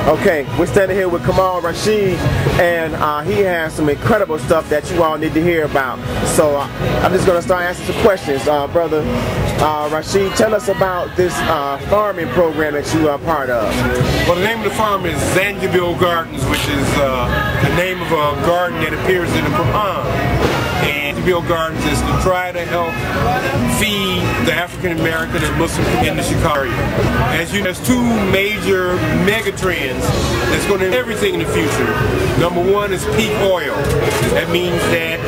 Okay, we're standing here with Kamal Rashid, and he has some incredible stuff that you all need to hear about. So I'm just going to start asking some questions. Brother Rashid, tell us about this farming program that you are part of. Well, the name of the farm is Zanzibar Gardens, which is the name of a garden that appears in the Quran. And Zanzibar Gardens is to try to help feed the African American and Muslim in the Chicago area. As you know, there's two major mega trends that's going to do everything in the future. Number one is peak oil. That means that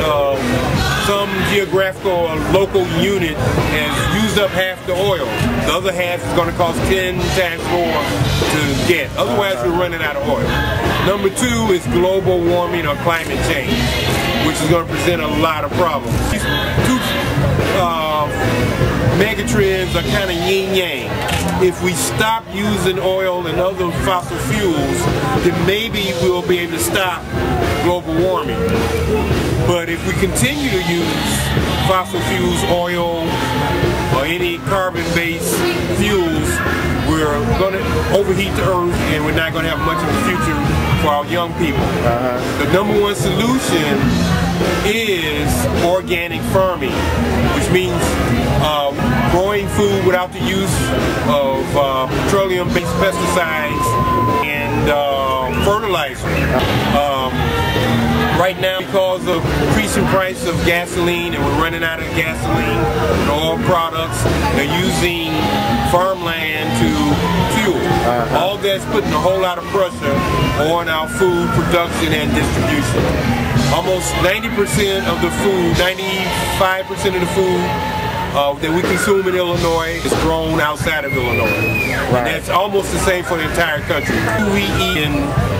some geographical or local unit has used up half the oil. The other half is going to cost 10 times more to get. Otherwise, we're running out of oil. Number two is global warming or climate change, which is going to present a lot of problems. These two mega trends are kind of yin-yang. If we stop using oil and other fossil fuels, then maybe we'll be able to stop global warming. But if we continue to use fossil fuels, oil, or any carbon-based fuels, we're going to overheat the earth and we're not going to have much of a future for our young people. The number one solution is organic farming, which means growing food without the use of petroleum-based pesticides and fertilizer. Right now, because of increasing price of gasoline and we're running out of gasoline and oil products, they're using farmland to fuel. All that's putting a whole lot of pressure on our food production and distribution. Almost 90% of the food, 95% of the food that we consume in Illinois is grown outside of Illinois. And that's almost the same for the entire country. We eat in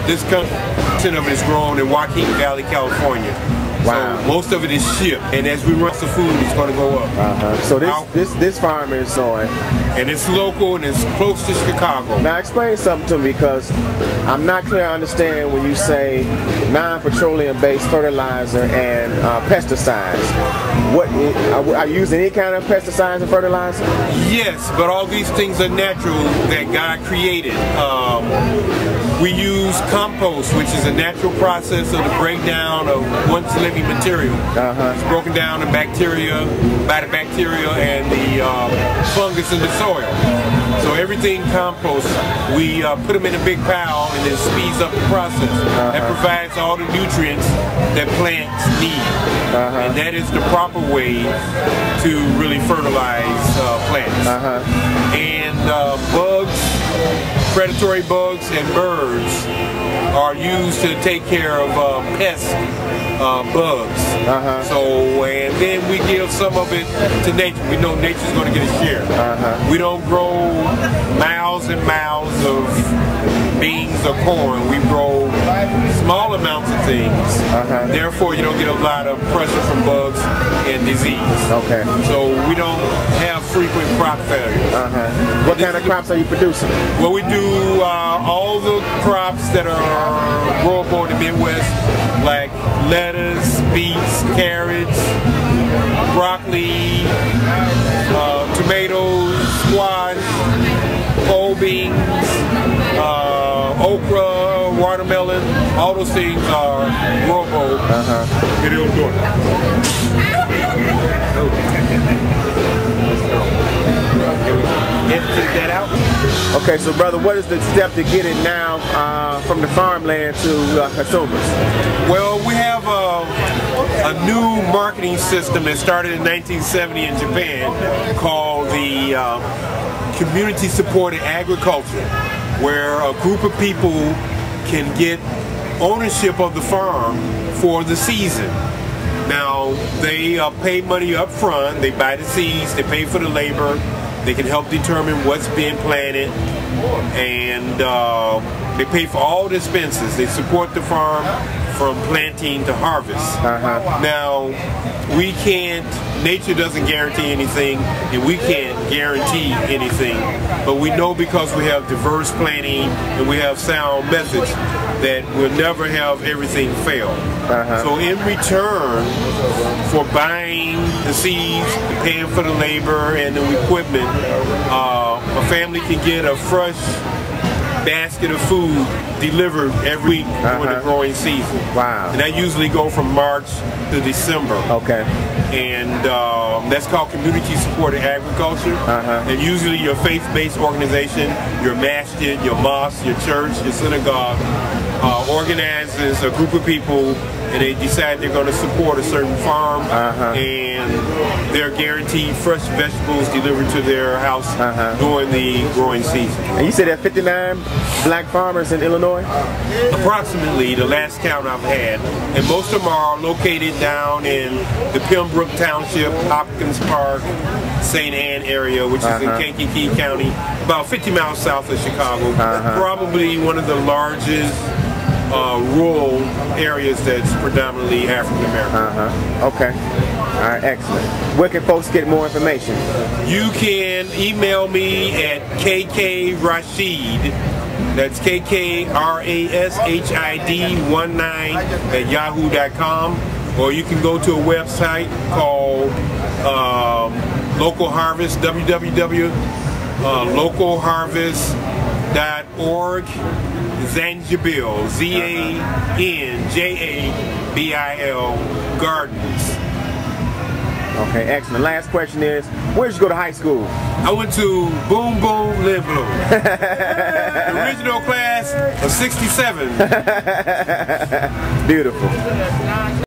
this country, 10% of it is grown in Joaquin Valley, California. So most of it is shipped, and as we run the food, it's going to go up. So this farm is on, and it's local and it's close to Chicago. Now explain something to me, because I'm not clear I understand when you say non-petroleum based fertilizer and pesticides. What are you using any kind of pesticides and fertilizer? Yes, but all these things are natural that God created. We use compost, which is a natural process of the breakdown of once living material. It's broken down in bacteria, by the bacteria and the fungus in the soil. So everything compost, we put them in a big pile and it speeds up the process. That provides all the nutrients that plants need. And that is the proper way to really fertilize plants. And bugs, predatory bugs and birds are used to take care of pest bugs. And then we give some of it to nature. We know nature's going to get a share. We don't grow miles and miles of beans or corn. We grow small amounts of things. Therefore, you don't get a lot of pressure from bugs and disease. So we don't have frequent crop failures. What kind of crops are you producing? Well, we do all the crops that are growable in the Midwest, like lettuce, beets, carrots, broccoli, tomatoes, squash, pole beans, okra, watermelon. All those things are growable in Illinois. That out. Okay, so brother, what is the step to get it now from the farmland to consumers? Well, we have a new marketing system that started in 1970 in Japan called the Community Supported Agriculture, where a group of people can get ownership of the farm for the season. Now, they pay money up front, they buy the seeds, they pay for the labor, they can help determine what's being planted, and they pay for all the expenses. They support the farm from planting to harvest. Now, we can't, nature doesn't guarantee anything, and we can't guarantee anything, but we know because we have diverse planting and we have sound methods that we'll never have everything fail. So in return for buying the seeds, paying for the labor and the equipment, a family can get a fresh basket of food delivered every week during the growing season. Wow. And that usually go from March to December. Okay. And that's called community supported agriculture. And usually your faith-based organization, your masjid, your mosque, your church, your synagogue organizes a group of people, and they decide they're going to support a certain farm, and they're guaranteed fresh vegetables delivered to their house during the growing season. And you said there are 59 black farmers in Illinois? Approximately, the last count I've had. And most of them are located down in the Pembroke Township, Hopkins Park, St. Anne area, which is in Kankakee County, about 50 miles south of Chicago. Probably one of the largest rural areas that's predominantly African American. Okay. All right, excellent. Where can folks get more information? You can email me at kkrashid, that's KKRASHID19 @ or you can go to a website called Local Harvest, www.localharvest.org. Zanjabil, ZANJABIL Gardens. Okay, excellent. Last question is, where did you go to high school? I went to Boom Boom Live Bloom. The original class of '67. Beautiful.